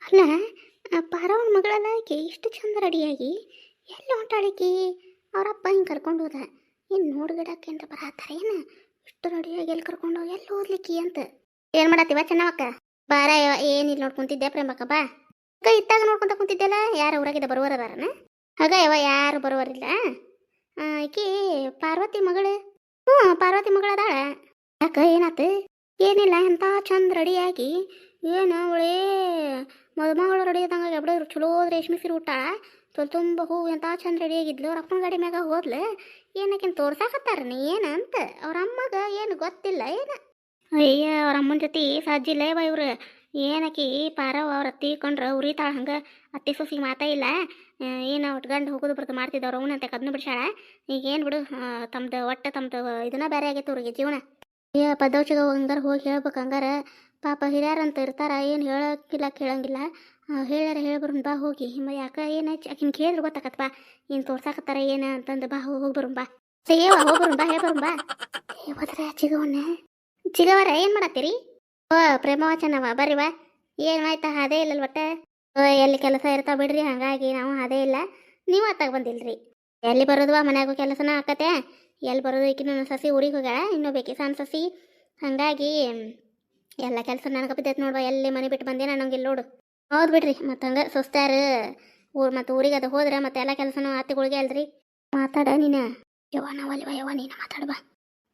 ಅಲ್ಲ ಪಾರವನ ಮಗಳಲ್ಲ ಆಕೆ ಇಷ್ಟು ಚಂದ ರೆಡಿಯಾಗಿ ಎಲ್ಲಿ ಹೊಂಟಾಳಿಕಿ ಅವರಪ್ಪ ಹಿಂಗೆ ಕರ್ಕೊಂಡು ಹೋದ ಏನು ನೋಡ್ಗಿಡಕ್ಕೆ ಅಂತ ಬರತ್ತಾರೆ ಏನು ಇಷ್ಟು ರೆಡಿಯಾಗಿ ಎಲ್ಲಿ ಕರ್ಕೊಂಡು ಹೋಗಿ ಎಲ್ಲಿ ಓದ್ಲಿಕ್ಕಿ ಅಂತ ಏನು ಮಾಡತ್ತೀವ ಚೆನ್ನವಕ್ಕ ಬಾರ ಏನಿಲ್ಲ ನೋಡ್ಕೊಂತಿದ್ದೆ ಪ್ರೇಮಕ್ಕ ಬಾ ಅಕ್ಕ ಇತ್ತಾಗ ನೋಡ್ಕೊಂತ ಕುಂತಿದ್ದೆಲ್ಲ ಯಾರು ಊರಾಗಿದ್ದ ಬರುವರ ಅದಾರನ ಹಾಗ ಯಾರು ಬರುವರಿಲ್ಲ ಆಕಿ ಪಾರ್ವತಿ ಮಗಳು ಹ್ಞೂ ಪಾರ್ವತಿ ಮಗಳು ಅದಾಳ ಯಾಕ ಏನಾತು ಏನಿಲ್ಲ ಎಂತ ಚಂದ ರೆಡಿಯಾಗಿ ಏನು ಅವಳೇ ಮದುಮಗಳು ರೆಡಿ ಆದಂಗ ಎಬ್ಡೋರು ಚಲೋ ರೇಷ್ಮೆ ಸೀರೆ ಉಟ್ಟಾಳ ತುಂಬ ಹೂವು ಎಂತ ಚಂದ ರೆಡಿ ಆಗಿದ್ಲು ಅವ್ರ ಅಪ್ಪನ ಗಾಡಿ ಮ್ಯಾಗ ಹೋದ್ಲು ಏನಕ್ಕಿಂತ ತೋರ್ಸಾಕತ್ತಾರನ ಏನು ಅಂತ ಅವ್ರ ಅಮ್ಮಗ ಏನು ಗೊತ್ತಿಲ್ಲ ಏನು ಅಯ್ಯ ಅವ್ರ ಅಮ್ಮನ ಜೊತೆ ಸಾಜಿಲ್ಲ ಇವ ಇವ್ರು ಏನಕಿ ಪಾರವ ಅವ್ರ ಅತ್ತಿ ಕೊಂಡ್ರ ಉರಿತಾಳ ಹಂಗೆ ಅತ್ತಿ ಸೊಸಿಗೆ ಮಾತಾ ಇಲ್ಲ ಏನು ಒಟ್ಟು ಗಂಡು ಹೋಗೋದು ಬರ್ತು ಮಾಡ್ತಿದ್ದವ್ರು ಅವನಂತೆ ಕದ್ನು ಬಿಡ್ಸಾಳ ಈಗ ಏನು ಬಿಡು ತಮ್ದು ಒಟ್ಟು ತಮ್ದು ಇದನ್ನ ಬೇರೆ ಆಗೈತೆ ಅವ್ರಿಗೆ ಜೀವನ ಏ ಪದೌಚಿಗ ಹಂಗಾರ ಹೋಗಿ ಹೇಳ್ಬೇಕು ಹಂಗಾರ ಪಾಪ ಹಿರಿಯರಂತ ಇರ್ತಾರ ಏನು ಹೇಳೋಕ್ಕಿಲ್ಲ ಕೇಳಂಗಿಲ್ಲ ಹೇಳ್ಯಾರ ಹೇಳ್ಬರು ಬಾ ಹೋಗಿ ಯಾಕೆ ಏನು ಆಕಿನ ಕೇಳಿದ್ರೆ ಗೊತ್ತಾಕತ್ ಬಾ ಏನು ತೋರ್ಸಾಕತ್ತಾರ ಏನು ಅಂತಂದು ಬಾ ಹೋಗ್ಬರು ಬಾ ಸೇವ ಹೋಗ್ಬರು ಬಾ ಹೇಳ್ಬರು ಬಾ ಹೋದ್ರೆ ಚಿಗವನ್ನ ಚಿಗವರ ಏನು ಮಾಡತ್ತೀರಿ ಓ ಪ್ರೇಮವಚನವ ಬರ್ರಿ ಬಾ ಏನು ಆಯ್ತಾ ಅದೇ ಇಲ್ಲಲ್ ಒಟ್ಟ ಎಲ್ಲಿ ಕೆಲಸ ಇರ್ತಾವ ಬಿಡ್ರಿ ಹಾಗಾಗಿ ನಾವು ಅದೇ ಇಲ್ಲ ನೀವು ಅತ್ತಾಗ ಬಂದಿಲ್ರಿ ಎಲ್ಲಿ ಬರೋದು ಮನ್ಯಾಗೂ ಕೆಲಸನ ಆಕತೆ ಎಲ್ಲಿ ಬರೋದು ಈಕಿನ ಸಸಿ ಊರಿಗೆ ಹೋಗ್ಯಾಳ ಇನ್ನೂ ಬೇಕಿ ಸಣ್ಣ ಸಸಿ ಹಾಗಾಗಿ ಎಲ್ಲ ಕೆಲಸ ನನಗೆ ಬಿದ್ದೈತೆ ನೋಡುವ ಎಲ್ಲಿ ಮನೆ ಬಿಟ್ಟು ಬಂದೆ ನನಗೆ ಇಲ್ಲಿ ನೋಡು ಹೌದು ಬಿಡ್ರಿ ಮತ್ತು ಹಂಗೆ ಸುಸ್ತಾರು ಮತ್ತು ಊರಿಗೆ ಅದು ಹೋದ್ರೆ ಮತ್ತೆ ಎಲ್ಲ ಕೆಲಸನೂ ಅತ್ತಿಗಳಿಗೆ ಅಲ್ರಿ ಮಾತಾಡ ನೀನು ಯವ್ವ ನಾವಲ್ವ ಯವ್ವ ನೀನು ಮಾತಾಡ್ಬ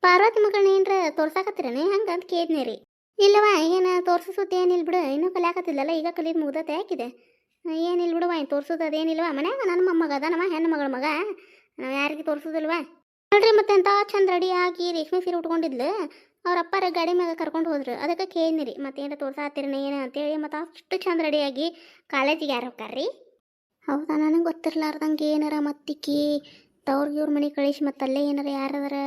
ಪಾರ್ವತಿ ಮಗಳನ್ನ ಏನ್ರ ತೋರ್ಸಾಕತ್ತೀರನೇ ಹಂಗೆ ಅಂತ ಕೇಳಿದ್ನಿ ರೀ ಇಲ್ಲವ ಏನು ತೋರ್ಸೋ ಸುದ್ದಿ ಏನಿಲ್ಲ ಬಿಡು ಇನ್ನೂ ಕಲಿಯಾಕತ್ತಿಲ್ಲಲ್ಲ ಈಗ ಕಲಿಯೋದು ಮುಗ್ದತೆ ಯಾಕಿದೆ ಏನಿಲ್ಲ ಬಿಡುವ ತೋರ್ಸೋದು ಅದೇನಿಲ್ವ ಮನ್ಯಾಗ ನನ್ನ ಮೊಮ್ಮಗ ಅದನವ ಹೆಣ್ಣು ಮಗಳ ಮಗ ನಾವು ಯಾರಿಗೆ ತೋರಿಸೋದಿಲ್ವ ನೋಡ್ರಿ ಮತ್ತೆ ಎಂತ ಚಂದ ರೆಡಿ ಆಗಿ ರೇಷ್ಮೆ ಸೀರೆ ಉಟ್ಕೊಂಡಿದ್ಲು ಅವ್ರ ಅಪ್ಪಾರ ಗಾಡಿ ಮ್ಯಾಗ ಕರ್ಕೊಂಡು ಹೋದ್ರು ಅದಕ್ಕೆ ಕೇಳಿನಿರಿ ಮತ್ತೇನು ತೋರ್ಸಾತಿರನ ಏನು ಅಂತೇಳಿ ಮತ್ತು ಅಷ್ಟು ಚಂದ ರೆಡಿಯಾಗಿ ಕಾಲೇಜಿಗೆ ಯಾರು ಹೋಗ್ತಾರ್ರಿ ಹೌದಾ ನನಗೆ ಗೊತ್ತಿರ್ಲಾರ್ದಂಗೆ ಏನಾರ ಮತ್ತಿಕ್ಕಿ ತವ್ರಿಗೆ ಇವ್ರ ಮನೆ ಕಳಿಸಿ ಮತ್ತು ಅಲ್ಲೇ ಏನಾರ ಯಾರದಾರ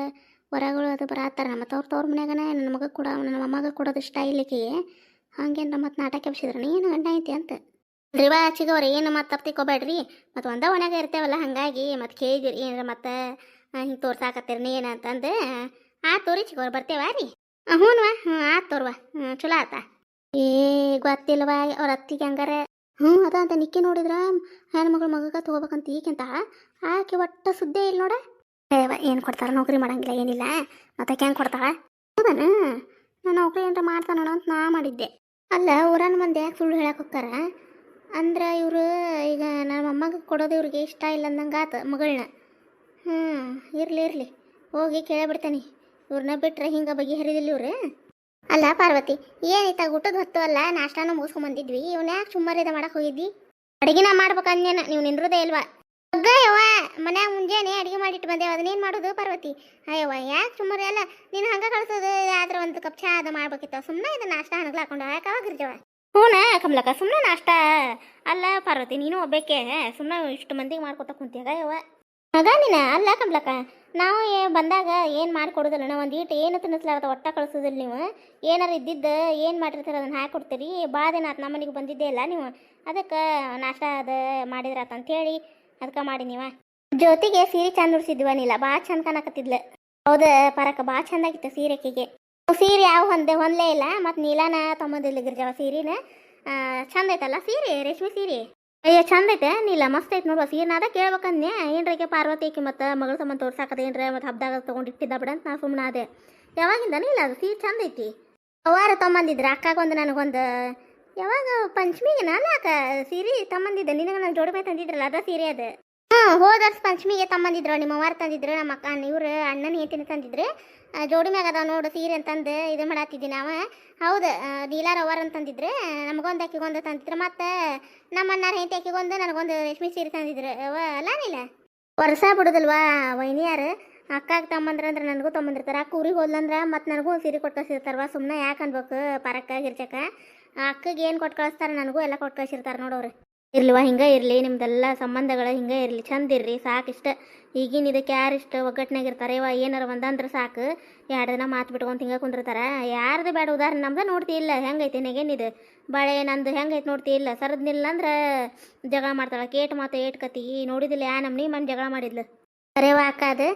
ಹೊರಗಳು ಅದು ಬರತ್ತಾರ ಮತ್ತು ತವ್ರ ಮನ್ಯಾಗನ ನನ್ನ ಮಗ ಕೂಡ ನನ್ನ ಮೊಮ್ಮಗ ಕೊಡೋದು ಇಷ್ಟ ಇಲ್ಲಿಕ್ಕೆ ಹಂಗೇನ್ರ ಮತ್ತು ನಾಟಕ ಎಬ್ಸಿದ್ರನ ಏನು ಗಂಡ ಐತಿ ಅಂತ ರಿವಾ ಚಿಗವ್ರಿ ಏನು ಮತ್ತು ತಪ್ಪಿಕೋಬೇಡ್ರಿ ಮತ್ತು ಒಂದ ಮನ್ಯಾಗ ಇರ್ತೇವಲ್ಲ ಹಾಗಾಗಿ ಮತ್ತು ಕೇಳಿದಿರಿ ಏನಾರ ಮತ್ತು ಹಿಂಗೆ ತೋರ್ಸಾಕತ್ತೀರಿ ಏನು ಅಂತಂದು ತೋರಿ ಚಿಗೋರು ಬರ್ತೇವಾ ರೀ ಹ್ಞೂನ್ವಾ ಆತು ತೋರ್ವ ಚಲೋ ಆತ ಏ ಗೊತ್ತಿಲ್ವಾ ಅವ್ರ ಅತ್ತಿಗೆ ಹಂಗಾರ ಅದ ಅಂತ ನಿಕ್ಕಿ ನೋಡಿದ್ರ ಹೆಣ್ಮಗಳು ಮಗಗ ತಗೋಬೇಕಂತ ಈಗಿಂತ ಆಕೆ ಒಟ್ಟ ಸುದ್ದೇ ಇಲ್ಲ ನೋಡ ಏನು ಕೊಡ್ತಾರ ನೌಕರಿ ಮಾಡಂಗಿಲ್ಲ ಏನಿಲ್ಲ ಮತ್ತೆ ಹೆಂಗೆ ಕೊಡ್ತಾಳ ಹೌದಾನ ನಾನು ನೌಕರಿ ಏನಾರ ಮಾಡ್ತಾನೋ ಅಂತ ನಾ ಮಾಡಿದ್ದೆ ಅಲ್ಲ ಊರನ್ನ ಮಂದಿ ಯಾಕೆ ಸುಳ್ಳು ಹೇಳಕ್ಕೆ ಹೋಗ್ತಾರ ಅಂದ್ರೆ ಇವರು ಈಗ ನನ್ನ ಮೊಮ್ಮಗ ಕೊಡೋದು ಇವ್ರಿಗೆ ಇಷ್ಟ ಇಲ್ಲ ಅಂದಂಗೆ ಆತ ಮಗಳನ್ನ ಇರಲಿ ಹೋಗಿ ಕೇಳಿಬಿಡ್ತೇನೆ ಇವ್ರನ್ನ ಬಿಟ್ರೆ ಹಿಂಗೆ ಬಗೆಹರಿದಿಲ್ಲ ಇವ್ರು ಅಲ್ಲ ಪಾರ್ವತಿ ಏನೈತ ಊಟದ ಹೊತ್ತು ಅಲ್ಲ ನಾಷ್ಟಾನು ಮುಗಿಸ್ಕೊಂಬಂದಿದ್ವಿ ಇವನ್ನ ಯಾಕೆ ಸುಮ್ಮರಿದ ಮಾಡಕ್ಕೆ ಹೋಗಿದ್ವಿ ಅಡುಗೆನ ಮಾಡ್ಬೇಕಂದೇನ ನೀವು ನಿಂದ್ರದೇ ಇಲ್ವಾ ಯವ್ವ ಮನ್ಯಾಗ ಮುಂಜಾನೆ ಅಡುಗೆ ಮಾಡಿಟ್ಟು ಬಂದೇವ ಅದನ್ನೇನು ಮಾಡೋದು ಪಾರ್ವತಿ ಅಯ್ಯವ್ವ ಯಾಕೆ ಸುಮ್ಮರಿ ಅಲ್ಲ ನೀನು ಹಂಗೆ ಕಳ್ಸೋದು ಆದ್ರೆ ಒಂದು ಕಪ್ ಚಾ ಅದು ಮಾಡ್ಬೇಕಿತ್ತು ಸುಮ್ಮನೆ ಇದು ನಾಷ್ಟ ಹಣಗ್ಲ ಹಾಕೊಂಡು ಯಾಕಾಗಿರ್ಜವ ಹ್ಞೂ ಕಮಲಕ್ಕ ಸುಮ್ಮನೆ ನಾಷ್ಟ ಅಲ್ಲ ಪಾರ್ವತಿ ನೀನು ಒಬ್ಬೇಕೆ ಸುಮ್ಮನೆ ಇಷ್ಟು ಮಂದಿಗೆ ಮಾಡ್ಕೊತ ಕುಂತಿಯಾಗ ಯವ್ವ ಅದ ನೀನು ಅಲ್ಲ ಕಮಲಕ್ಕ ನಾವು ಬಂದಾಗ ಏನು ಮಾಡಿಕೊಡೋದಿಲ್ಲ ನಾವು ಒಂದು ಈಟು ಏನು ತಿನ್ನಿಸ್ಲಾರ್ದ ಒಟ್ಟ ಕಳಿಸೋದಿಲ್ಲ ನೀವು ಏನಾರು ಇದ್ದಿದ್ದು ಏನು ಮಾಡಿರ್ತೀರ ಅದನ್ನು ಹಾಕಿಕೊಡ್ತೀರಿ ಭಾಳ ದಿನ ಆತು ನಮ್ಮ ಮನೆಗೆ ಬಂದಿದ್ದೇ ಇಲ್ಲ ನೀವು ಅದಕ್ಕೆ ನಾಷ್ಟ ಅದು ಮಾಡಿದ್ರಾತ ಅಂತೇಳಿ ಅದಕ್ಕೆ ಮಾಡಿ ನೀವ ಜ್ಯೋತಿಗೆ ಸೀರೆ ಚಂದ ಉಡ್ಸಿದ್ವ ನೀಲ ಭಾಳ ಚಂದ ಕಾಣಕತ್ತಿದ್ಲು ಹೌದು ಪರಕ ಭಾಳ ಚಂದ ಆಗಿತ್ತು ಸೀರೆಕಿಗೆ ಸೀರೆ ಯಾವ ಹೊಂದಲೇ ಇಲ್ಲ ಮತ್ತು ನೀಲಾನ ತೊಂಬಂದಿಲ್ಲ ಗಿರ್ಜವ ಸೀರೆನ ಚಂದ ಐತಲ್ಲ ಸೀರೆ ರೇಷ್ಮೆ ಸೀರೆ ಅಯ್ಯೋ ಚಂದ ಐತೆ ನೀಲ ಮಸ್ತ್ ಐತೆ ನೋಡುವ ಸೀರೆ ಅದ ಕೇಳ್ಬೇಕಂದ್ನೆ ಏನ್ರಕ್ಕೆ ಪಾರ್ವತಿಗೆ ಮತ್ತು ಮಗಳ ಸಂಬಂಧ ತೋರ್ಸಾಕದ ಏನ್ರ ಮತ್ತು ಹಬ್ಬದಾಗ ತೊಗೊಂಡಿಟ್ಟಿದ್ದ ಬಿಡ ಅಂತ ನಾ ಸುಮ್ಮನೆ ಅದೇ ಯಾವಾಗಿಂದನೂ ಇಲ್ಲ ಅದು ಸೀರೆ ಚಂದ ಐತಿ ಅವಾರ ತೊಂಬಂದಿದ್ರೆ ಅಕ್ಕಾಗೊಂದು ನನಗೊಂದು ಯಾವಾಗ ಪಂಚಮಿಗೆನ ಅಲ್ಲ ಅಕ್ಕ ಸೀರೆ ತಮ್ಮಂದಿದ್ದೆ ನಿನಗೆ ನಾನು ಜೋಡಿ ಮೇಲೆ ತಂದಿದ್ರಲ್ಲ ಅದ ಸೀರೆ ಅದು ಹೋದ ವರ್ಷ ಪಂಚಮಿಗೆ ತಮ್ಮಂದಿದ್ರು ನಿಮ್ಮ ಅವ್ವಾರು ತಂದಿದ್ರು ನಮ್ಮ ಅಕ್ಕ ಇವ್ರು ಅಣ್ಣನ ಹೆಂಡತಿನ ತಂದಿದ್ರು ಜೋಡಿ ಮ್ಯಾಗ ಅದಾವ ನೋಡು ಸೀರೆ ಅಂತಂದು ಇದು ಮಾಡತ್ತಿದ್ವಿ ನಾವು ಹೌದು ನೀಲಾರ ಅವ್ವಾರ ಅಂತಂದಿದ್ರೆ ನಮಗೊಂದು ಅಕ್ಕಿಗೊಂದು ತಂದಿದ್ರು ಮತ್ತು ನಮ್ಮ ಅಣ್ಣಾರ ಹೆಂಡತಿ ಅಕ್ಕಿಗೊಂದು ನನಗೊಂದು ರೇಷ್ಮೆ ಸೀರೆ ತಂದಿದ್ರು ಅಲ್ಲ ನೀಲ ವರ್ಷ ಬಿಡೋದಿಲ್ವಾ ವೈನಿಯಾರು ಅಕ್ಕಾಗ ತಮ್ಮಂದ್ರ ಅಂದ್ರೆ ನನಗೂ ತೊಗೊಂಬಂದಿರ್ತಾರೆ ಅಕ್ಕ ಊರಿಗೆ ಹೋದ್ಲಂದ್ರೆ ಮತ್ತು ನನಗೂ ಸೀರೆ ಕೊಟ್ಟು ಕಳಿಸಿರ್ತಾರವ ಸುಮ್ಮನೆ ಯಾಕೆ ಅನ್ಬೇಕು ಪರಕ್ಕ ಗಿರ್ಚಕ್ಕ ಅಕ್ಕಗೆ ಏನು ಕೊಟ್ಟು ಕಳಿಸ್ತಾರೆ ನನಗೂ ಎಲ್ಲ ಕೊಟ್ಟು ಕಳಿಸಿರ್ತಾರೆ ನೋಡೋರು ಇರ್ಲಿವಾ ಹಿಂಗೆ ಇರಲಿ ನಿಮ್ದೆಲ್ಲ ಸಂಬಂಧಗಳು ಹಿಂಗೆ ಇರಲಿ ಚಂದ ಇರ್ರಿ ಸಾಕು ಇಷ್ಟ ಈಗಿನ ಇದಕ್ಕೆ ಯಾರು ಇಷ್ಟ ಒಗ್ಗಟ್ಟಿನಾಗ ಇರ್ತಾರೆ ಇವ ಏನಾರ ಒಂದಂದ್ರೆ ಸಾಕು ಎರಡು ದಿನ ಮಾತು ಬಿಟ್ಕೊಂಡು ಹಿಂಗೆ ಕುಂದಿರ್ತಾರೆ ಯಾರ್ದು ಬೇಡ ಉದಾಹರಣೆ ನಮ್ದು ನೋಡ್ತಿ ಇಲ್ಲ ಹೆಂಗೈತಿ ನನಗೇನಿದು ಬಾಳೆ ನಂದು ಹೆಂಗೈತೆ ನೋಡ್ತಿ ಇಲ್ಲ ಸರದ್ನಿಲ್ಲ ಅಂದ್ರೆ ಜಗಳ ಮಾಡ್ತಾಳೆ ಕೇಟ್ ಮಾತು ಏಟ್ ಕತಿ ನೋಡಿದಿಲ್ಲ ಯಾ ನಮ್ಮನಿ ಮನೆ ಜಗಳ ಮಾಡಿದ್ಲು ಅರೇವ ಅಕ್ಕ ಅದು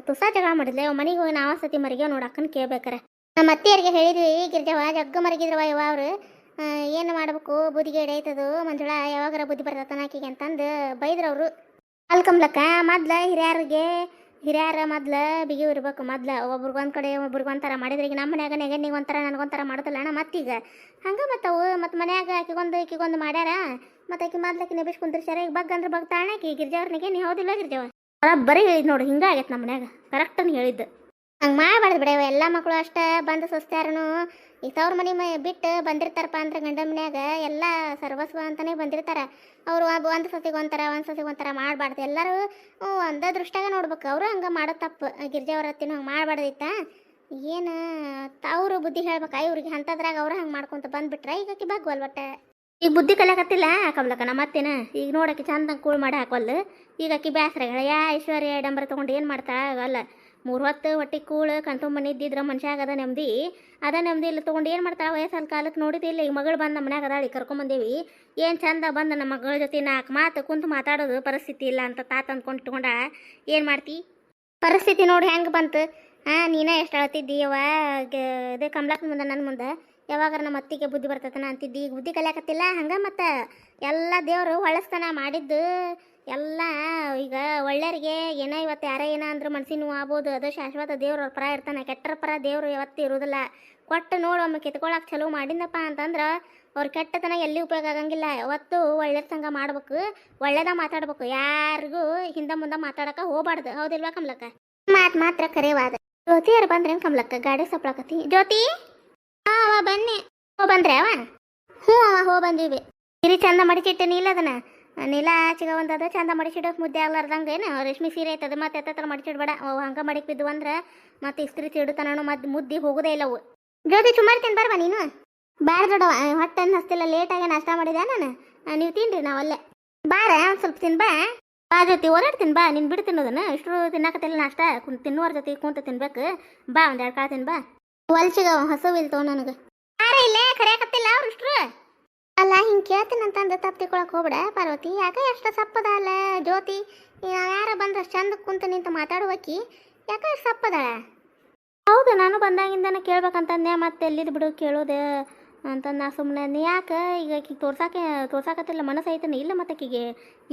ತುಸ ಜಗಳ ಮಾಡಿದ್ಲೆ ಮನೆಗೆ ಹೋಗಿ ನಾವು ಸತಿ ಮರಿಗೆ ನೋಡಿ ಅಕ್ಕನ ಕೇಳ್ಬೇಕಾರೆ ನಮ್ಮ ಅತ್ತೆಯರಿಗೆ ಹೇಳಿದ್ವಿ ಗಿರ್ಜವ ಜಗ್ಗ ಮರಗಿದ್ರವ ಇವ ಅವರು ಏನು ಮಾಡ್ಬೇಕು ಬುದ್ಧಿಗೆ ಐತದು ಮಂಜುಳ ಯಾವಾಗಾರ ಬುದ್ಧಿ ಬರ್ತತನ ಆಕಿಗೆ ಅಂತಂದು ಬೈದ್ರವರು. ಅಲ್ಲಿ ಕಮ್ಲಕ್ಕ ಮೊದ್ಲ ಹಿರಿಯರ ಮೊದ್ಲ ಬಿಗಿ ಇರ್ಬೇಕು. ಮೊದ್ಲ ಒಬ್ರಿಗೊಂದು ಕಡೆ ಒಬ್ರಿಗೊಂಥರ ಮಾಡಿದ್ರೆ ಈಗ ನಮ್ಮ ಮನ್ಯಾಗ ನೆಗನಿಗೆ ಒಂಥರ ನನಗೊಂಥರ ಮಾಡೋದಿಲ್ಲ ಅಣ್ಣ. ಮತ್ತೀಗ ಹಂಗೆ ಮತ್ತವು ಮತ್ತು ಮನ್ಯಾಗ ಆಕಿಗೊಂದು ಮಾಡ್ಯಾರ. ಮತ್ತು ಆಕಿ ಮೊದ್ಲಕ್ಕೆ ನೆಬಿಸ್ ಕುಂದ್ರಿಸ್ಯಾರ. ಈಗ ಬಗ್ ಅಂದ್ರೆ ಬಗ್ ತಾಣ ಆಕಿ ಗಿರ್ಜಾವ್ರನಿಗೆ ನೀ ಹೌದಿಲ್ಲ ಗಿರ್ಜಾವ ಬರೀ ಹೇಳಿದ್ ನೋಡು ಹಿಂಗಾಗೈತೆ ನಮ್ಮ ಮನ್ಯಾಗ ಕರೆಕ್ಟನ್ನು ಹೇಳಿದ್ದು. ಹಂಗೆ ಮಾಡಬಾರ್ದು ಬಿಡವ. ಎಲ್ಲ ಮಕ್ಕಳು ಅಷ್ಟೇ ಬಂದು ಸೊಸ್ತ್ಯಾರನು ಈಗ ತವ್ರ ಮನೆ ಬಿಟ್ಟು ಬಂದಿರ್ತಾರಪ್ಪ ಅಂದ್ರೆ ಗಂಡ ಮನ್ಯಾಗ ಎಲ್ಲ ಸರ್ವಸ್ವ ಅಂತಲೇ ಬಂದಿರ್ತಾರೆ. ಅವರು ಒಂದು ಸಸಿಗೆ ಒಂಥರ ಮಾಡಬಾರ್ದು. ಎಲ್ಲರೂ ಒಂದೇ ದೃಷ್ಟಿಯಾಗ ನೋಡ್ಬೇಕು. ಅವರು ಹಂಗೆ ಮಾಡೋ ತಪ್ಪು. ಗಿರ್ಜಾವ್ರ ಹತ್ತಿನ ಹಂಗೆ ಮಾಡಬಾರ್ದಿತ್ತ. ಏನು ಅವರು ಬುದ್ಧಿ ಹೇಳ್ಬೇಕು ಇವ್ರಿಗೆ ಅಂಥದ್ರಾಗ ಅವ್ರು ಹಂಗೆ ಮಾಡ್ಕೊಂತ ಬಂದುಬಿಟ್ರೆ ಈಗ ಆಕಿ ಬಾಗ್ವಲ್ ಒಟ್ಟೆ. ಈಗ ಬುದ್ಧಿ ಕಲಿಯಕತ್ತಿಲ್ಲ ಕಮ್ಲಕ್ಕನ ಮತ್ತೇನ ಈಗ ನೋಡಕ್ಕೆ ಚಂದಂಗೆ ಕೂಳು ಮಾಡಿ ಹಾಕೋಲ್ದು. ಈಗ ಆಕಿ ಬ್ಯಾಸ್ರಾಗ ಐಶ್ವರ್ಯ ಡಂಬರ ತೊಗೊಂಡು ಏನು ಮಾಡ್ತಾಳೆ ಅಲ್ಲ 3 ಹೊತ್ತು ಹೊಟ್ಟೆ ಕೂಳು ಕಣ್ತುಂಬ ಇದ್ದಿದ್ರೆ ಮನುಷ್ಯಾಗ ಅದ ನೆಮ್ಮದಿ ಇಲ್ಲ ತೊಗೊಂಡು ಏನು ಮಾಡ್ತಾಳೆ. ವಯಸ್ಸಲ್ಲಿ ಕಾಲಕ್ಕೆ ನೋಡಿದಿಲ್ಲ. ಈಗ ಮಗಳು ಬಂದು ನಮ್ಮ ಮನ್ಯಾಗ ಅದಾಳಿ ಕರ್ಕೊಂಬಂದೇವಿ. ಏನು ಚಂದ ಬಂದು ನಮ್ಮ ಮಗಳ ಜೊತೆ 4 ಮಾತು ಕುಂತು ಮಾತಾಡೋದು ಪರಿಸ್ಥಿತಿ ಇಲ್ಲ ಅಂತ ತಾತ ಅಂದ್ಕೊಂಡು ಇಟ್ಕೊಂಡ ಏನು ಮಾಡ್ತಿ. ಪರಿಸ್ಥಿತಿ ನೋಡಿ ಹೆಂಗೆ ಬಂತು. ನೀನೇ ಎಷ್ಟು ಅಳ್ತಿದ್ದಿ ಯವ್ವ ಇದೇ ಕಮ್ಲಕ್ಕನ ಮುಂದೆ ನನ್ನ ಮುಂದೆ ಯಾವಾಗಾರ ನಮ್ಮ ಅತ್ತಿಗೆ ಬುದ್ಧಿ ಬರ್ತತನ ಅಂತಿದ್ದಿ. ಈಗ ಬುದ್ಧಿ ಕಲಿಯಾಕತ್ತಿಲ್ಲ ಹಂಗೆ. ಮತ್ತು ಎಲ್ಲ ದೇವರು ಹೊಳಸ್ತನ ಮಾಡಿದ್ದು ಎಲ್ಲ ಈಗ ಒಳ್ಳೆಯರಿಗೆ ಏನೋ ಇವತ್ತು ಯಾರೇ ಏನೋ ಅಂದ್ರೆ ಮನ್ಸಿನ ನೋವು ಆಗ್ಬೋದು. ಅದು ಶಾಶ್ವತ ದೇವ್ರ ಅವ್ರ ಪರ ಇರ್ತಾನೆ. ಕೆಟ್ಟರ ಪರ ದೇವರು ಯಾವತ್ತೂ ಇರೋದಿಲ್ಲ. ಕೊಟ್ಟು ನೋಡು ಒಮ್ಮೆ ಕಿತ್ಕೊಳಕ್ಕೆ ಚಲೋ ಮಾಡಿದ್ನಪ್ಪ ಅಂತಂದ್ರೆ ಅವ್ರ ಕೆಟ್ಟತನ ಎಲ್ಲಿ ಉಪಯೋಗ ಆಗಂಗಿಲ್ಲ. ಯಾವತ್ತು ಒಳ್ಳೆ ಸಂಗ ಮಾಡ್ಬೇಕು, ಒಳ್ಳೇದ ಮಾತಾಡ್ಬೇಕು. ಯಾರಿಗೂ ಹಿಂದೆ ಮುಂದೆ ಮಾತಾಡಕ್ಕೆ ಹೋಗ್ಬಾರ್ದು. ಹೌದಿಲ್ವಾ ಕಮ್ಲಕ್ಕ? ಮಾತ್ರ ಕರೆವಾದ. ಜ್ಯೋತಿ ಯಾರು ಬಂದ್ರೇನು ಕಮ್ಲಕ್ಕ? ಗಾಡಿ ಸಪ್ಳಕತ್ತಿ. ಜ್ಯೋತಿ ಅವ ಬನ್ನಿ. ಬಂದ್ರೆ ಅವ? ಹ್ಞೂ ಅವ ಬಂದೀವಿ. ಹಿರಿ ಚಂದ ಮಡಿಚಿಟ್ಟೆ ನೀಲ ಅದನ್ನ ನೀಲ ಚಿಗ ಒಂದದ ಚಂದ ಮಡಿಸಿಡೋಕೆ ಮುದ್ದೆ ಆಗ್ಲಾರ್ದಂಗೆ ಏನು ರೇಷ್ಮೆ ಸೀರೆ ಐತದ. ಮತ್ತೆ ಎತ್ತರ ಮಡಿಚಿಡ್ಬೇಡ. ಹಂಗೆ ಮಡಿಕ್ ಬಿದ್ದು ಅಂದ್ರೆ ಮತ್ತೆ ಇಸ್ತ್ರಿ ತಿಡುತ್ತಾನು ಮುದ್ದಿ ಹೋಗೋದೇ ಇಲ್ಲ ಅವು. ಜ್ಯೋತಿ ಚುಮ್ಮಾರ್ತೀನಿ ಬರ್ವಾ ನೀನು. ಬ್ಯಾಡ ದೊಡ್ಡವ ಹೊಟ್ಟೆನ್ನು ಹಸ್ತಿಲ್ಲ. ಲೇಟಾಗಿ ನಾಷ್ಟ ಮಾಡಿದೆ ನಾನು. ನೀವು ತಿನ್ರಿ ನಾವಲ್ಲೇ ಬಾರ ಒಂದು ಸ್ವಲ್ಪ ತಿನ್ಬಾ. ಜೊತೆ ಓಡಾಡ್ತೀನಿ ಬಾ. ನೀನು ಬಿಡು ತಿನ್ನೋದನ್ನ ಇಷ್ಟು ತಿನ್ನಕತ್ತಿಲ್ಲ ನಾಷ್ಟ ತಿನ್ನುವರ ಜೊತೆ ಕುಂತ ತಿನ್ಬೇಕು. ಬಾ 1 2 ಕಾಳು ತಿನ್ಬಾ. ಹೊಲ್ಸಿಗ ಹಸು ಇಲ್ತೋ ನನಗೆ. ಯಾರ ಇಲ್ಲೇ ಕರೆಯಕತ್ತಿಲ್ಲ ಅವ್ರು ಇಷ್ಟರು. ಅಲ್ಲ ಹಿಂಗೆ ಕೇಳ್ತೀನಂತಂದು ತಪ್ಪು ತಿಳ್ಕೊಳಕ್ಕೆ ಹೋಗ್ಬಿಡ ಪಾರ್ವತಿ. ಯಾಕೆ ಎಷ್ಟು ಸಪ್ಪದ ಅಲ್ಲ ಜ್ಯೋತಿ. ಯಾರ ಬಂದ್ರೆ ಚಂದ ಕುಂತ ನಿಂತು ಮಾತಾಡುವಕ್ಕಿ ಯಾಕೆ ಎಷ್ಟು ಸಪ್ಪದಾಳ? ಹೌದು ನಾನು ಬಂದಾಗಿಂದನೇ ಕೇಳ್ಬೇಕಂತಂದೆ. ಮತ್ತೆ ಎಲ್ಲಿದ್ದು ಬಿಡು ಕೇಳೋದು ಅಂತಂದು ನಾ ಸುಮ್ಮನೆ ಯಾಕೆ ಈಗ ಆಕಿಗೆ ತೋರ್ಸಾಕತ್ತಿಲ್ಲ ಮನಸ್ಸು ಐತನ ಇಲ್ಲ. ಮತ್ತೆ ಆಕಿಗೆ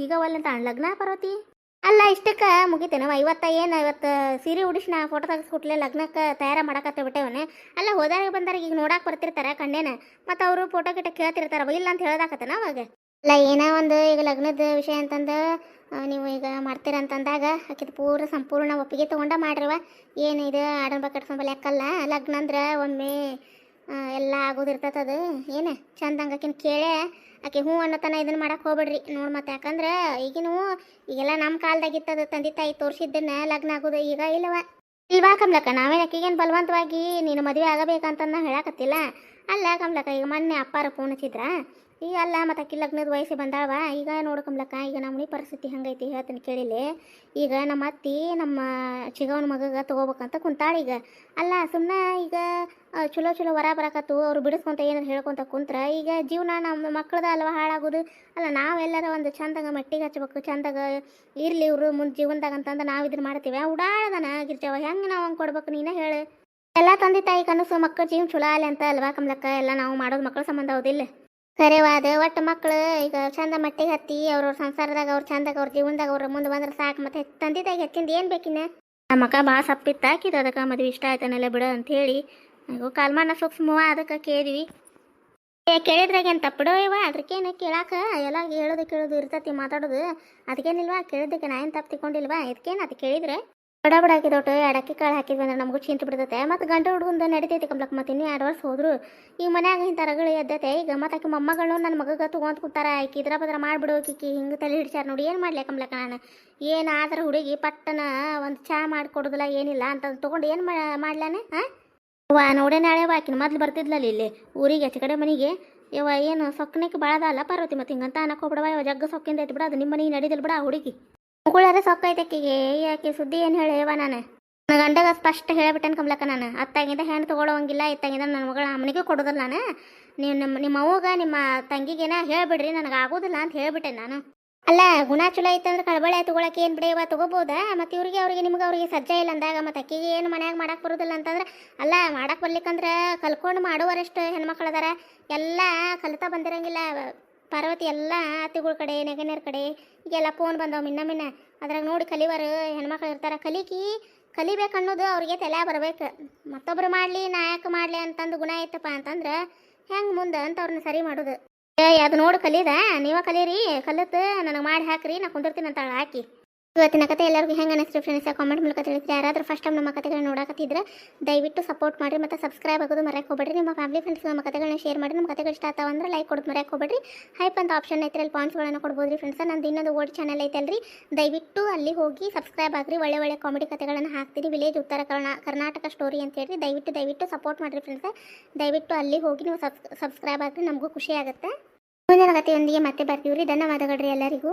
ಈಗ ಒಲ್ಲಂತ ಲಗ್ನ ಪಾರ್ವತಿ. ಅಲ್ಲ ಇಷ್ಟಕ್ಕೆ ಮುಗಿತೇನವ ಇವತ್ತು ಸೀರೆ ಉಡಿಸಿ ನಾ ಫೋಟೋ ತೆಗೆಸ್ಕೊಟ್ಲೆ ಲಗ್ನಕ್ಕೆ ತಯಾರ ಮಾಡಕತ್ತ ಬಿಟ್ಟೇವನೆ. ಅಲ್ಲ ಹೋದಾಗ ಬಂದಾಗ ಈಗ ನೋಡಕ್ಕೆ ಬರ್ತಿರ್ತಾರೆ ಕಣ್ಣೇನ. ಮತ್ತು ಅವರು ಫೋಟೋ ಗಿಟ ಕೇಳ್ತಿರ್ತಾರವ ಇಲ್ಲ ಅಂತ ಹೇಳ್ದಾಕತ್ತನ ಅವಾಗ. ಅಲ್ಲ ಏನೋ ಒಂದು ಈಗ ಲಗ್ನದ ವಿಷಯ ಅಂತಂದು ನೀವು ಈಗ ಮಾಡ್ತೀರಂತಂದಾಗ ಆಕಿದು ಸಂಪೂರ್ಣ ಒಪ್ಪಿಗೆ ತೊಗೊಂಡ ಮಾಡ್ರವ. ಏನಿದೆ ಆಡಂಬ ಕಟ್ಸಂಬ ಲೆಕ್ಕಲ್ಲ. ಲಗ್ನ ಅಂದ್ರೆ ಒಮ್ಮೆ ಎಲ್ಲ ಆಗೋದಿರ್ತದ. ಏನು ಚಂದಂಗೆ ಆಕಿನ ಕೇಳೇ ಆಕೆ ಹ್ಞೂ ಅನ್ನೋತನ ಇದನ್ನು ಮಾಡಕ್ಕೆ ಹೋಗ್ಬೇಡ್ರಿ ನೋಡಿ. ಮತ್ತೆ ಯಾಕಂದ್ರೆ ಈಗೆಲ್ಲ ನಮ್ಮ ಕಾಲದಾಗಿತ್ತದ ತಂದೆ ತಾಯಿ ತೋರಿಸಿದ್ದನ್ನ ಲಗ್ನ ಆಗೋದು ಈಗ ಇಲ್ವಾ ಕಮ್ಲಕ್ಕ? ನಾವೇನು ಆಕೆಗೇನು ಬಲವಂತವಾಗಿ ನೀನು ಮದುವೆ ಆಗಬೇಕಂತ ನಾ ಹೇಳಕತ್ತಿಲ್ಲ. ಅಲ್ಲ ಕಮ್ಲಕ್ಕ ಈಗ ಮೊನ್ನೆ ಅಪ್ಪಾರ ಫೋನ್ ಹಚ್ಚಿದ್ರ ಈಗ ಅಲ್ಲ ಮತ್ತು ಆಕಿ ಲಗ್ನದ ವಯಸ್ಸು ಬಂದಾವ. ಈಗ ನೋಡು ಕಮ್ಲಕ್ಕ ಈಗ ನಮ್ಮ ಮನೆ ಪರಿಸ್ಥಿತಿ ಹಂಗೈತಿ ಹೇಳ್ತೀನಿ ಕೇಳಿಲಿ. ಈಗ ನಮ್ಮ ಅತ್ತಿ ನಮ್ಮ ಚಿಗವನ ಮಗಗೆ ತೊಗೋಬೇಕಂತ ಕುಂತಾಳೆ ಈಗ. ಅಲ್ಲ ಸುಮ್ಮನೆ ಈಗ ಚಲೋ ವರ ಬರಕತ್ತು ಅವ್ರು ಬಿಡಿಸ್ಕೊಂತ ಏನಾರು ಹೇಳ್ಕೊತ ಕುಂತ್ರ ಈಗ ಜೀವನ ನಮ್ಮ ಮಕ್ಕಳದ ಅಲ್ವ ಹಾಳಾಗೋದು. ಅಲ್ಲ ನಾವೆಲ್ಲರ ಒಂದು ಚಂದಾಗ ಮಟ್ಟಿಗೆ ಹಚ್ಬೇಕು. ಚಂದಾಗ ಇರಲಿ ಇವರು ಮುಂದೆ ಜೀವನದಾಗ ಅಂತಂದು ನಾವು ಇದನ್ನು ಮಾಡ್ತೀವಿ. ಉಡಾಳದನ ಗಿರ್ಜವ ಹೆಂಗೆ ನಾವು ಹಂಗೆ ಕೊಡ್ಬೇಕು ನೀನೇ ಹೇಳು. ಎಲ್ಲ ತಂದೆ ತಾಯಿ ಕನಸು ಮಕ್ಕಳ ಜೀವನ ಚಲೋ ಆಗಲಿ ಅಂತ ಅಲ್ವಾ ಕಮ್ಲಕ್ಕ? ಎಲ್ಲ ನಾವು ಮಾಡೋದು ಮಕ್ಕಳ ಸಂಬಂಧ ಹೌದಿಲ್ಲ. ಕರೆವಾದ ಒಟ್ಟು ಮಕ್ಕಳು ಈಗ ಚಂದ ಮಟ್ಟಿಗೆ ಹತ್ತಿ ಅವ್ರವ್ರ ಸಂಸಾರದಾಗ ಅವ್ರು ಚಂದಾಗ ಅವ್ರ ಜೀವನದಾಗ ಅವ್ರ ಮುಂದೆ ಬಂದ್ರೆ ಸಾಕು. ಮತ್ತೆ ತಂದೆ ತಾಯಿಗೆ ಹೆಚ್ಚಿಂದ ಏನು ಬೇಕಿನ್ನ? ನಮ್ಮ ಅಕ್ಕ ಭಾಳ ಸಪ್ಪಿತ್ತು ಹಾಕಿದ್ದು ಅದಕ್ಕೆ ಮದುವೆ ಇಷ್ಟ ಆಯ್ತಾನೆಲ್ಲ ಬಿಡು ಅಂಥೇಳಿ ಕಾಲ್ಮಾನ ಸೂಕ್ಷ್ಮವ ಅದಕ್ಕೆ ಕೇಳಿದ್ವಿ. ಕೇಳಿದ್ರಾಗ ಏನು ತಪ್ಪಿಡೋ ಇವ ಅದಕ್ಕೇನು ಕೇಳಾಕ ಎಲ್ಲ ಕೇಳೋದು ಇರ್ತೈತಿ ಮಾತಾಡೋದು. ಅದಕ್ಕೇನಿಲ್ವಾ ಕೇಳಿದ್ದಕ್ಕೆ ನಾ ಏನು ತಪ್ಪು ತಿಳ್ಕೊಂಡಿಲ್ವಾ? ಇದಕ್ಕೇನು ಅದು ಕೇಳಿದ್ರೆ ಬಡ ಹಾಕಿದೊಟ್ಟು 2 ಅಕ್ಕಿ ಕಾಳು ಹಾಕಿದ್ವಿ ಅಂದ್ರೆ ನಮಗೂ ಚಿಂತೆ ಬಿಡ್ತೈತೆ. ಮತ್ತು ಗಂಡ ಹುಡುಗಂದು ನಡಿತೈತಿ ಕಮ್ಲಕ್ಕ. ಮತ್ತು ಇನ್ನೂ 2 ವರ್ಷ ಹೋದ್ರು ಈಗ ಮನ್ಯಾಗ ಇಂಥ ರಗಳಿ ಎದ್ದೈತೆ. ಈಗ ಮತ್ತು ಆಕೆ ಮೊಮ್ಮಗಳನ್ನೂ ನನ್ನ ಮಗಗೆ ತೊಗೊಂಡು ಕೂತಾರ. ಆಕಿ ಇದ್ರ ಬದ್ರ ಮಾಡಿಬಿಡು ಕಿಕ್ಕಿ ಹಿಂಗೆ ತಲೆ ಹಿಡಿಸ್ಯಾರ ನೋಡಿ. ಏನು ಮಾಡಲಿ ಕಮ್ಲಕ್ಕ? ನಾನು ಏನಾದ್ರೆ ಹುಡುಗಿ ಪಟ್ಟನ ಒಂದು ಚಹಾ ಮಾಡಿಕೊಡೋದಿಲ್ಲ ಏನಿಲ್ಲ ಅಂತ ತೊಗೊಂಡು ಏನು ಮಾಡ್ಲಾನೆ? ನೋಡೇ ನಾಳೆ ಆಕಿನ ಮೊದ್ಲು ಬರ್ತಿದ್ಲಲ್ಲ ಇಲ್ಲಿ ಊರಿಗೆ ಆಚೆ ಕಡೆ ಮನೆಗೆ. ಏನು ಸೊಕ್ಕನಕ್ಕೆ ಭಾಳ ಅಲ್ಲ ಪಾರ್ವತಿ. ಮತ್ತು ಹಿಂಗಂತ ಅನ್ನಕ್ಕೆ ಹೋಗ್ಬಿಡವ ಜಗ್ಗ ಸೊಕ್ಕಿಂದ ಐತಿ ಬಿಡ. ಅದು ನಿಮ್ಮ ಮನೆಗೆ ನಡೀದಿಲ್ಲ ಬಿಡ. ಹುಡುಗಿ ಮುಗುಳಾರೆ ಸೊಕ್ಕ ಐತೆಕ್ಕಿಗೆ ಯಾಕೆ ಸುದ್ದಿ ಏನು ಹೇಳವ? ನಾನು ನನ್ನ ಗಂಡಗ ಸ್ಪಷ್ಟ ಹೇಳಿಬಿಟ್ಟೇನೆ ಕಮ್ಲಕ್ಕ. ನಾನು ಅತ್ತಾಗಿಂದ ಹೆಣ್ಣು ತೊಗೊಳೋಂಗಿಲ್ಲ ಇತ್ತಾಗಿಂದ ನನ್ನ ಮಗಳ ಮನೆಗೆ ಕೊಡೋದಿಲ್ಲ. ನಾನು ನಿಮ್ಮ ಅವ್ವಗ ನಿಮ್ಮ ತಂಗಿಗೇನ ಹೇಳಿಬಿಡ್ರಿ ನನಗೆ ಆಗೋದಿಲ್ಲ ಅಂತ ಹೇಳಿಬಿಟ್ಟೆ ನಾನು. ಅಲ್ಲ ಗುಣ ಚಲೋ ಐತಂದ್ರೆ ಕಳಬಳೆ ತೊಗೊಳಕ್ಕೆ ಏನು ಬಿಡೆಯವ ತೊಗೋಬೋದಾ? ಮತ್ತು ಇವ್ರಿಗೆ ಅವ್ರಿಗೆ ನಿಮ್ಗೆ ಅವ್ರಿಗೆ ಸಜ್ಜ ಇಲ್ಲ ಅಂದಾಗ ಮತ್ತು ಅಕ್ಕಿಗೆ ಏನು ಮನ್ಯಾಗ ಮಾಡಕ್ಕೆ ಬರೋದಿಲ್ಲ ಅಂತಂದ್ರೆ ಅಲ್ಲ ಮಾಡಕ್ಕೆ ಬರ್ಲಿಕ್ಕಂದ್ರೆ ಕಲ್ಕೊಂಡು ಮಾಡುವರಷ್ಟು ಹೆಣ್ಮಕ್ಳು ಅದಾರ. ಎಲ್ಲ ಕಲಿತಾ ಬಂದಿರಂಗಿಲ್ಲ. ಪಾರ್ವತಿ ಎಲ್ಲ ಅತ್ತಿಗಳ ಕಡೆ ನೆಗನೇರ್ ಕಡೆ ಈಗೆಲ್ಲ ಫೋನ್ ಬಂದವು ಮಿನ್ನ ಅದ್ರಾಗ ನೋಡಿ ಕಲಿವರು ಹೆಣ್ಮಕ್ಳು ಇರ್ತಾರೆ. ಕಲಿಬೇಕು ಅನ್ನೋದು ಅವ್ರಿಗೆ ತಲೆ ಬರ್ಬೇಕು. ಮತ್ತೊಬ್ರು ಮಾಡಲಿ ನಾ ಯಾಕೆ ಮಾಡಲಿ ಅಂತಂದು ಗುಣ ಐತಪ್ಪ ಅಂತಂದ್ರೆ ಹೆಂಗೆ ಮುಂದೆ ಅಂತ ಅವ್ರನ್ನ ಸರಿ ಮಾಡೋದು. ಅದು ನೋಡಿ ಕಲೀದ ನೀವ ಕಲೀರಿ, ಕಲಿತು ನನಗೆ ಮಾಡಿ ಹಾಕ್ರಿ, ನಾ ಕುಂದಿರ್ತೀನಿ ಅಂತ ಹಾಕಿ. ಇವತ್ತಿನ ಕತೆ ಎಲ್ಲರಿಗೂ ಹೆಂಗೆ ಅನಿಸ್ತು ಫ್ರೆಂಡ್ಸ್ ಕಾಮೆಂಟ್ ಮೂಲಕ ತಿಳಿಸಿ. ಯಾರಾದರೂ ಫಸ್ಟ್ ಟೈಮ್ ನಮ್ಮ ಕತೆಗಳನ್ನ ನೋಡಕತ್ತಿದ್ರೆ ದಯವಿಟ್ಟು ಸಪೋರ್ಟ್ ಮಾಡಿರಿ ಮತ್ತು ಸಬ್ಸ್ಕ್ರೈಬ್ ಆಗೋದು ಮರೆಯಕ್ಕೆ ಹೋಗ್ಬೇಡ್ರಿ. ನಿಮ್ಮ ಫ್ಯಾಮಿಲಿ ಫ್ರೆಂಡ್ಸ್ ನಮ್ಮ ಕತೆಗಳನ್ನ ಶೇರ್ ಮಾಡಿ. ನಮ್ಮ ಕತೆಗಳು ಇಷ್ಟ ಆಗ್ತಾವ ಅಂದ್ರೆ ಲೈಕ್ ಕೊಡೋದು ಮರೆಯಕ್ಕೆ ಹೋಗ್ಬೇಡ್ರಿ. ಹೈಪ್ ಅಂತ ಆಪ್ಷನ್ ಐತ್ರಿ, ಅಲ್ಲಿ ಪಾಯಿಂಟ್ಸ್ಗಳನ್ನು ಕೊಡ್ಬೋದು ರೀ ಫ್ರೆಂಡ್ಸ್. ನಂದು ಇನ್ನೊಂದು ಓಲ್ಡ್ ಚಾನಲ್ ಐತಲ್ರಿ, ದಯವಿಟ್ಟು ಅಲ್ಲಿ ಹೋಗಿ ಸಬ್ಸ್ಕ್ರೈಬ್ ಆಗಿರಿ. ಒಳ್ಳೆ ಕಾಮಿಡಿ ಕತೆಗಳನ್ನು ಹಾಕ್ತೀನಿ. ವಿಲೇಜ್ ಉತ್ತರ ಕರ್ನಾಟಕ ಸ್ಟೋರಿ ಅಂತ ಹೇಳಿ ದಯವಿಟ್ಟು ಸಪೋರ್ಟ್ ಮಾಡಿರಿ ಫ್ರೆಂಡ್ಸ್. ದಯವಿಟ್ಟು ಅಲ್ಲಿ ಹೋಗಿ ನೀವು ಸಬ್ಸ್ಕ್ರೈಬ್ ಆಗಿರಿ, ನಮಗೂ ಖುಷಿ ಆಗುತ್ತೆ. ಮುಂದಿನ ಕಥೆಯೊಂದಿಗೆ ಮತ್ತೆ ಬರ್ತೀವಿ ರೀ. ಧನ್ಯವಾದಗಳು ರೀ ಎಲ್ಲರಿಗೂ.